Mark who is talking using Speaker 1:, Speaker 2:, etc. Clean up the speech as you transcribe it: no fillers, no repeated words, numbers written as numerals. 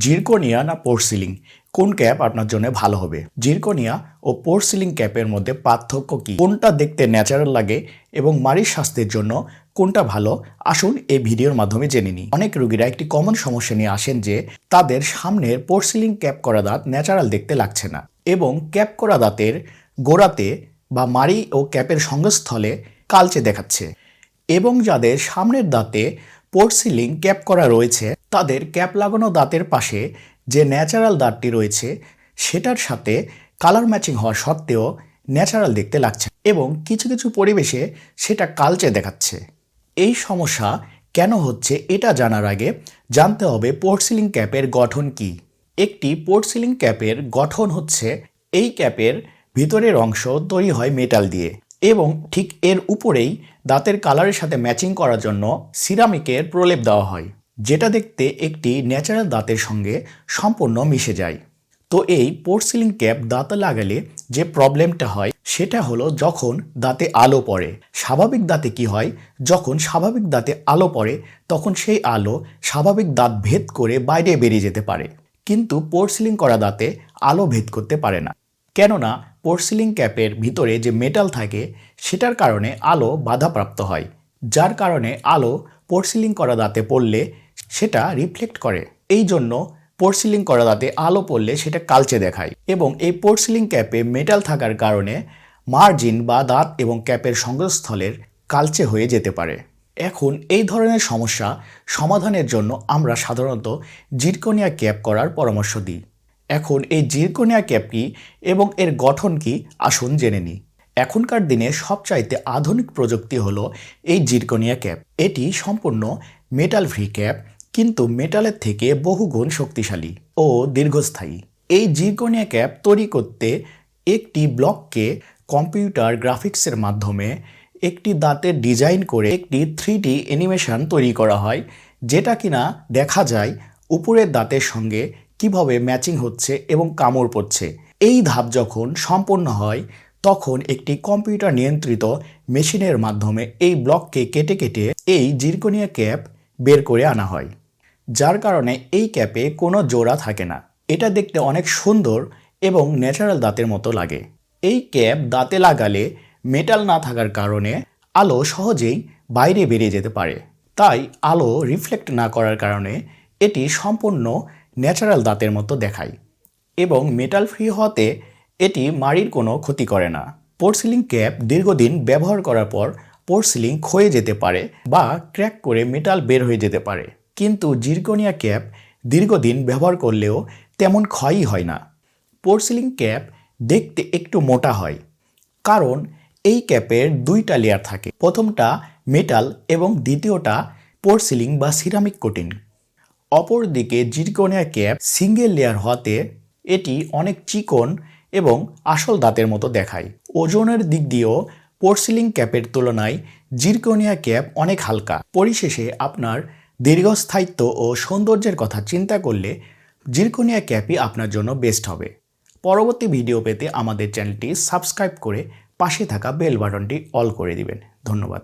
Speaker 1: Zirconia না porcelain কোন cap আপনার জন্য ভালো হবে? জিরকোনিয়া ও পোর্সিলিন ক্যাপের মধ্যে পার্থক্য কি? কোনটা দেখতে ন্যাচারাল লাগে এবং মাড়ির স্বাস্থ্যের জন্য কোনটা ভালো? আসুন এই ভিডিওর মাধ্যমে জেনে নিই। অনেক রোগীরা একটি কমন সমস্যা নিয়ে আসেন যে তাদের সামনের পোর্সিলিন ক্যাপ করা দাঁত ন্যাচারাল দেখতে লাগছে না এবং ক্যাপ করা দাঁতের গোড়াতে বা মাড়ি ও ক্যাপের সঙ্গস্থলে কালচে দেখাচ্ছে, এবং যাদের সামনের দাঁতে পোর্সিলিন ক্যাপ করা রয়েছে তাদের ক্যাপ লাগানো দাঁতের পাশে যে ন্যাচারাল দাঁতটি রয়েছে সেটার সাথে কালার ম্যাচিং হওয়া সত্ত্বেও ন্যাচারাল দেখতে লাগছে এবং কিছু কিছু পরিবেশে সেটা কালচে দেখাচ্ছে। এই সমস্যা কেন হচ্ছে এটা জানার আগে জানতে হবে পোর্সিলিন ক্যাপের গঠন কি। একটি পোর্সিলিন ক্যাপের গঠন হচ্ছে, এই ক্যাপের ভিতরের অংশ তৈরি হয় মেটাল দিয়ে এবং ঠিক এর উপরেই দাঁতের কালারের সাথে ম্যাচিং করার জন্য সিরামিকের প্রলেপ দেওয়া হয়, যেটা দেখতে একটি ন্যাচারাল দাঁতের সঙ্গে সম্পূর্ণ মিশে যায়। তো এই পোর্সিলিন ক্যাপ দাঁতে লাগালে যে প্রবলেমটা হয় সেটা হলো যখন দাঁতে আলো পড়ে। স্বাভাবিক দাঁতে কি হয়, যখন স্বাভাবিক দাঁতে আলো পড়ে তখন সেই আলো স্বাভাবিক দাঁত ভেদ করে বাইরে বেরিয়ে যেতে পারে, কিন্তু পোর্সিলিন করা দাঁতে আলো ভেদ করতে পারে না, কেননা পোর্সিলিন ক্যাপের ভিতরে যে মেটাল থাকে সেটার কারণে আলো বাধাপ্রাপ্ত হয়, যার কারণে আলো পোর্সিলিন করা দাঁতে পড়লে সেটা রিফ্লেক্ট করে। এই জন্য পোর্সিলিন করা দাঁতে আলো পড়লে সেটা কালচে দেখায় এবং এই পোর্সিলিন ক্যাপে মেটাল থাকার কারণে মার্জিন বা দাঁত এবং ক্যাপের সঙ্গস্থলের কালচে হয়ে যেতে পারে। এখন এই ধরনের সমস্যা সমাধানের জন্য আমরা সাধারণত জিরকোনিয়া ক্যাপ করার পরামর্শ দিই। এখন এই জিরকোনিয়া ক্যাপ কি এবং এর গঠন কি আসুন জেনে নিই। এখনকার দিনে সবচাইতে আধুনিক প্রযুক্তি হলো এই জিরকোনিয়া ক্যাপ। এটি সম্পূর্ণ মেটাল ফ্রি ক্যাপ, কিন্তু মেটালের থেকে বহুগুণ শক্তিশালী ও দীর্ঘস্থায়ী। এই জিরকোনিয়া ক্যাপ তৈরি করতে একটি ব্লককে কম্পিউটার গ্রাফিক্সের মাধ্যমে একটি দাঁতের ডিজাইন করে একটি 3D অ্যানিমেশন তৈরি করা হয়, যেটা কিনা দেখা যায় উপরের দাঁতের সঙ্গে কিভাবে ম্যাচিং হচ্ছে এবং কামড় পড়ছে। এই ধাপ যখন সম্পন্ন হয় তখন একটি কম্পিউটার নিয়ন্ত্রিত মেশিনের মাধ্যমে এই ব্লককে কেটে কেটে এই জিরকোনিয়া ক্যাপ বের করে আনা হয়, যার কারণে এই ক্যাপে কোনো জোড়া থাকে না। এটা দেখতে অনেক সুন্দর এবং ন্যাচারাল দাঁতের মতো লাগে। এই ক্যাপ দাঁতে লাগালে মেটাল না থাকার কারণে আলো সহজেই বাইরে বেরিয়ে যেতে পারে, তাই আলো রিফ্লেক্ট না করার কারণে এটি সম্পূর্ণ ন্যাচারাল দাঁতের মতো দেখায় এবং মেটাল ফ্রি হওয়াতে এটি মাড়ির কোনো ক্ষতি করে না। পোর্সিলিন ক্যাপ দীর্ঘদিন ব্যবহার করার পর পোর্সিলিন ক্ষয়ে যেতে পারে বা ক্র্যাক করে মেটাল বের হয়ে যেতে পারে, কিন্তু জিরকোনিয়া ক্যাপ দীর্ঘদিন ব্যবহার করলেও তেমন ক্ষয়ই হয় না। পোর্সিলিন ক্যাপ দেখতে একটু মোটা হয় কারণ এই ক্যাপের দুইটা লেয়ার থাকে, প্রথমটা মেটাল এবং দ্বিতীয়টা পোর্সিলিন বা সিরামিক কোটিং। অপরদিকে জিরকোনিয়া ক্যাপ সিঙ্গেল লেয়ার হওয়াতে এটি অনেক চিকন এবং আসল দাঁতের মতো দেখায়। ওজনের দিক দিয়েও পোর্সিলিন ক্যাপের তুলনায় জিরকোনিয়া ক্যাপ অনেক হালকা। পরিশেষে আপনার দীর্ঘস্থায়িত্ব ও সৌন্দর্যের কথা চিন্তা করলে জিরকোনিয়া ক্যাপই আপনার জন্য বেস্ট হবে। পরবর্তী ভিডিও পেতে আমাদের চ্যানেলটি সাবস্ক্রাইব করে পাশে থাকা বেল বাটনটি অল করে দিবেন। ধন্যবাদ।